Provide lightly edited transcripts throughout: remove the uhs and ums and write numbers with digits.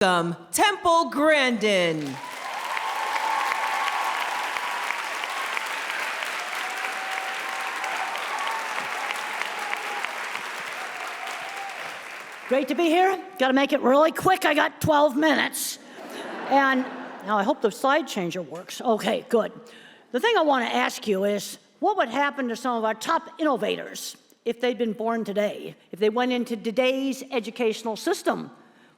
Temple Grandin. Great to be here. Got to make it really quick. I got 12 minutes. And now I hope the slide changer works. Okay, good. The thing I want to ask you is, what would happen to some of our top innovators if they'd been born today? If they went into today's educational system,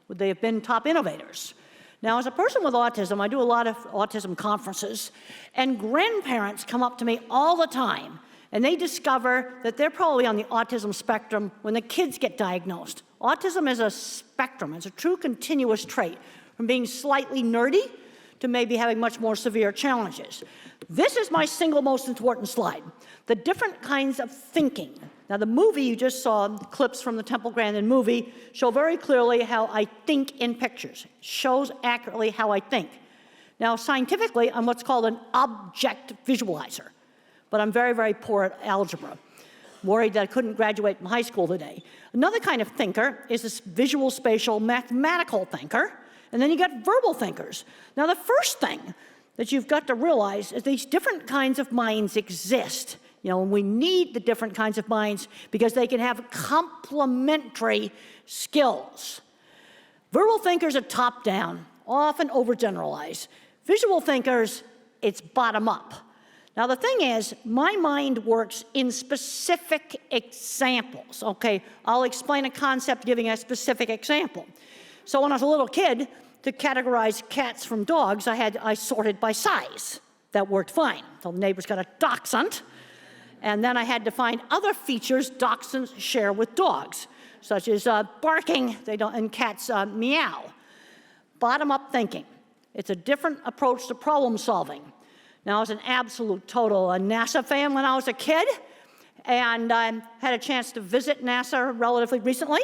would they have been top innovators? Now, as a person with autism, I do a lot of autism conferences, and grandparents come up to me all the time, and they discover that they're probably on the autism spectrum when the kids get diagnosed. Autism is a spectrum. It's a true continuous trait, from being slightly nerdy to maybe having much more severe challenges. This is my single most important slide, the different kinds of thinking. Now, the movie you just saw, clips from the Temple Grandin movie, show very clearly how I think in pictures. It shows accurately how I think. Now, scientifically, I'm what's called an object visualizer, but I'm very, very poor at algebra. Worried that I couldn't graduate from high school today. Another kind of thinker is this visual, spatial, mathematical thinker, and then you got verbal thinkers. Now, the first thing that you've got to realize is these different kinds of minds exist. You know, and we need the different kinds of minds because they can have complementary skills. Verbal thinkers are top-down, often overgeneralize. Visual thinkers, it's bottom-up. Now, the thing is, my mind works in specific examples, okay? I'll explain a concept giving a specific example. So when I was a little kid, to categorize cats from dogs, I sorted by size. That worked fine. So the neighbors got a dachshund, and then I had to find other features dachshunds share with dogs, such as barking, and cats meow. Bottom-up thinking. It's a different approach to problem solving. Now, I was an absolute total NASA fan when I was a kid, and I had a chance to visit NASA relatively recently,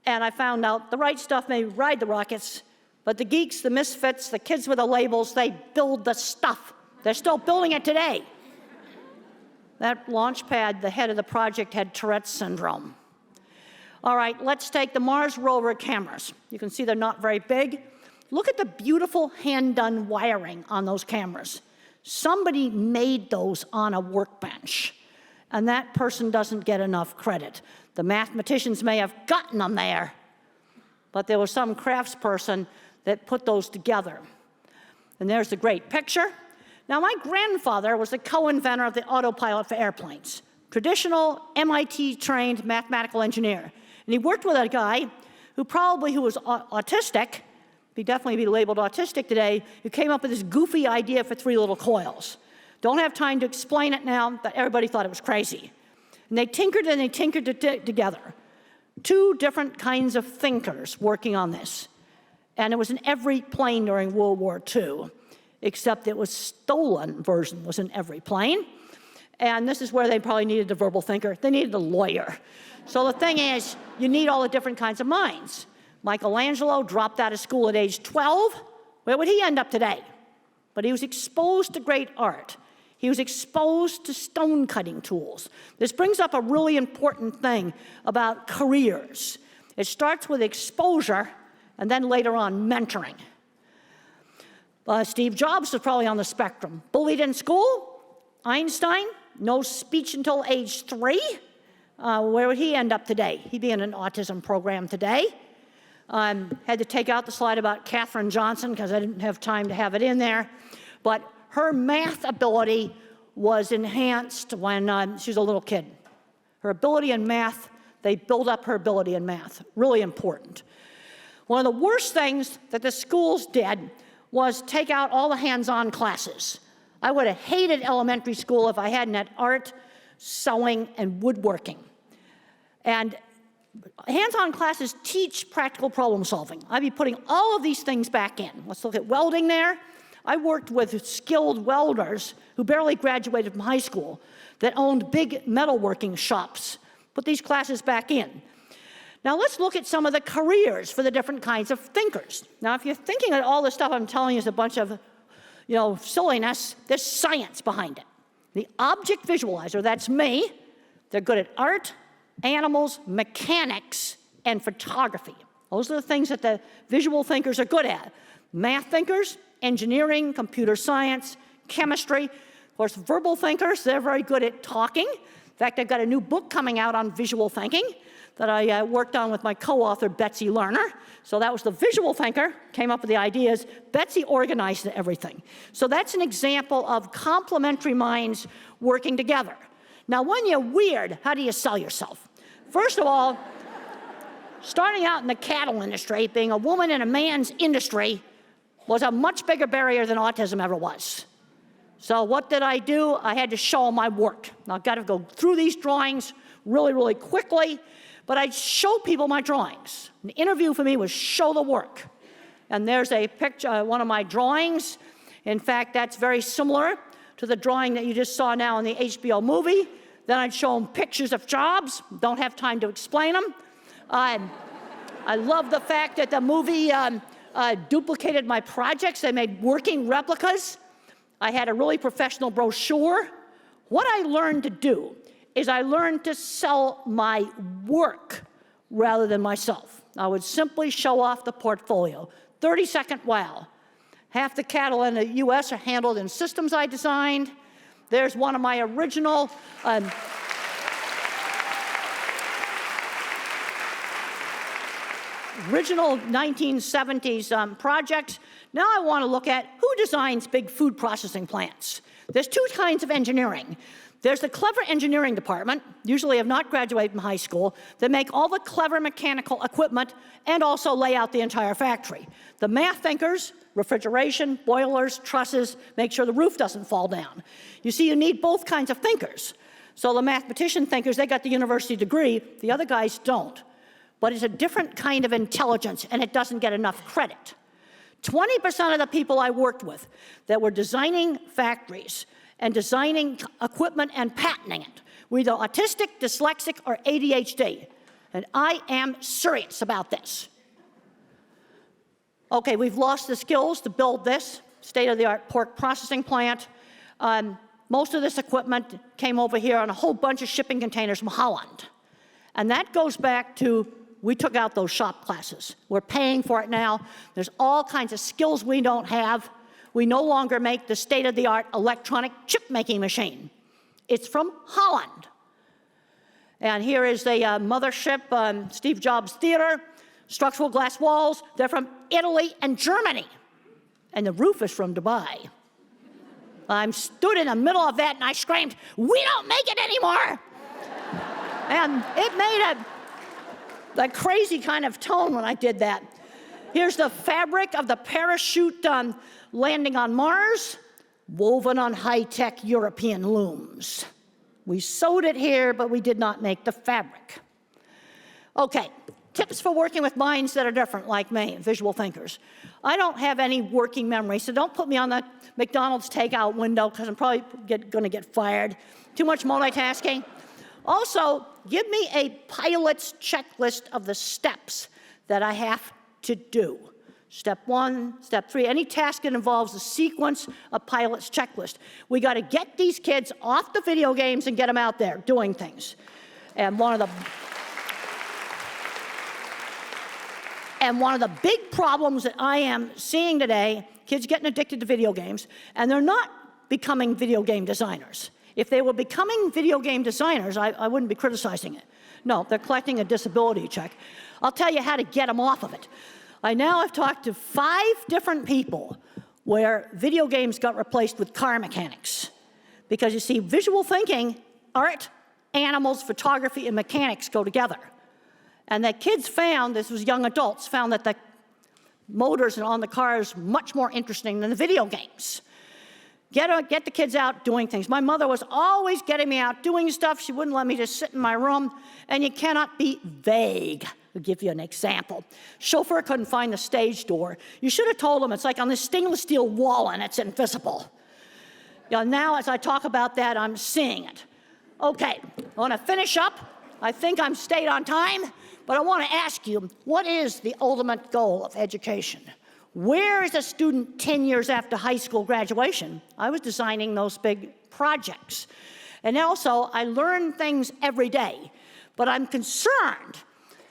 and I found out the right stuff may ride the rockets, but the geeks, the misfits, the kids with the labels, they build the stuff. They're still building it today. That launch pad, the head of the project, had Tourette's syndrome. All right, let's take the Mars rover cameras. You can see they're not very big. Look at the beautiful hand-done wiring on those cameras. Somebody made those on a workbench, and that person doesn't get enough credit. The mathematicians may have gotten them there, but there was some craftsperson that put those together. And there's the great picture. Now, my grandfather was the co-inventor of the autopilot for airplanes, traditional MIT-trained mathematical engineer. And he worked with a guy who was autistic, he'd definitely be labeled autistic today, who came up with this goofy idea for 3 little coils. Don't have time to explain it now, but everybody thought it was crazy. And they tinkered and they tinkered together. 2 different kinds of thinkers working on this. And it was in every plane during World War II. Except it was stolen version was in every plane. And this is where they probably needed a verbal thinker. They needed a lawyer. So the thing is, you need all the different kinds of minds. Michelangelo dropped out of school at age 12. Where would he end up today? But he was exposed to great art. He was exposed to stone cutting tools. This brings up a really important thing about careers. It starts with exposure and then later on mentoring. Steve Jobs was probably on the spectrum. Bullied in school. Einstein, no speech until age 3. Where would he end up today? He'd be in an autism program today. Had to take out the slide about Katherine Johnson because I didn't have time to have it in there. But her math ability was enhanced when she was a little kid. Her ability in math, they build up her ability in math. Really important. One of the worst things that the schools did was take out all the hands-on classes. I would have hated elementary school if I hadn't had art, sewing, and woodworking. And hands-on classes teach practical problem solving. I'd be putting all of these things back in. Let's look at welding there. I worked with skilled welders who barely graduated from high school that owned big metalworking shops. Put these classes back in. Now let's look at some of the careers for the different kinds of thinkers. Now, if you're thinking that all the stuff I'm telling you is a bunch of, silliness, there's science behind it. The object visualizer, that's me. They're good at art, animals, mechanics, and photography. Those are the things that the visual thinkers are good at. Math thinkers, engineering, computer science, chemistry. Of course, verbal thinkers, they're very good at talking. In fact, I've got a new book coming out on visual thinking that I worked on with my co-author, Betsy Lerner. So that was the visual thinker, came up with the ideas. Betsy organized everything. So that's an example of complementary minds working together. Now, when you're weird, how do you sell yourself? First of all, starting out in the cattle industry, being a woman in a man's industry was a much bigger barrier than autism ever was. So what did I do? I had to show my work. Now, I've got to go through these drawings really, really quickly, but I show people my drawings. An interview for me was show the work. And there's a picture, one of my drawings. In fact, that's very similar to the drawing that you just saw now in the HBO movie. Then I'd show them pictures of jobs. Don't have time to explain them. I love the fact that the movie duplicated my projects. They made working replicas. I had a really professional brochure. What I learned to do is I learned to sell my work rather than myself. I would simply show off the portfolio. 30-second wow. Half the cattle in the US are handled in systems I designed. There's one of my original original 1970s projects. Now I want to look at who designs big food processing plants. There's two kinds of engineering. There's the clever engineering department, usually have not graduated from high school, that make all the clever mechanical equipment and also lay out the entire factory. The math thinkers, refrigeration, boilers, trusses, make sure the roof doesn't fall down. You see, you need both kinds of thinkers. So the mathematician thinkers, they got the university degree, the other guys don't. But it's a different kind of intelligence, and it doesn't get enough credit. 20% of the people I worked with that were designing factories and designing equipment and patenting it were either autistic, dyslexic, or ADHD. And I am serious about this. Okay, we've lost the skills to build this state-of-the-art pork processing plant. Most of this equipment came over here on a whole bunch of shipping containers from Holland. And that goes back to, we took out those shop classes. We're paying for it now. There's all kinds of skills we don't have. We no longer make the state-of-the-art electronic chip-making machine. It's from Holland. And here is the mothership, Steve Jobs Theater, structural glass walls. They're from Italy and Germany. And the roof is from Dubai. I stood in the middle of that and I screamed, "We don't make it anymore!" And it made a crazy kind of tone when I did that. Here's the fabric of the parachute landing on Mars, woven on high-tech European looms. We sewed it here, but we did not make the fabric. Okay, tips for working with minds that are different, like me, visual thinkers. I don't have any working memory, so don't put me on the McDonald's takeout window, because I'm probably going to get fired. Too much multitasking. Also, give me a pilot's checklist of the steps that I have to do. Step 1, step 3, any task that involves a sequence, a pilot's checklist. We got to get these kids off the video games and get them out there doing things. And one of the big problems that I am seeing today, kids getting addicted to video games, and they're not becoming video game designers. If they were becoming video game designers, I wouldn't be criticizing it. No, they're collecting a disability check. I'll tell you how to get them off of it. I now have talked to 5 different people where video games got replaced with car mechanics. Because you see, visual thinking, art, animals, photography, and mechanics go together. And that kids found, this was young adults, found that the motors on the cars much more interesting than the video games. Get the kids out doing things. My mother was always getting me out doing stuff. She wouldn't let me just sit in my room. And you cannot be vague. I'll give you an example. Chauffeur couldn't find the stage door. You should have told him it's like on this stainless steel wall and it's invisible. You know, now as I talk about that, I'm seeing it. Okay, I want to finish up. I think I'm stayed on time, but I want to ask you, what is the ultimate goal of education? Where is a student 10 years after high school graduation? I was designing those big projects. And also, I learn things every day. But I'm concerned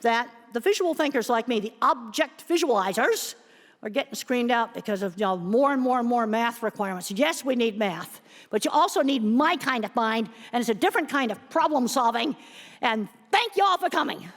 that the visual thinkers like me, the object visualizers, are getting screened out because of more and more and more math requirements. Yes, we need math, but you also need my kind of mind, and it's a different kind of problem solving. And thank you all for coming.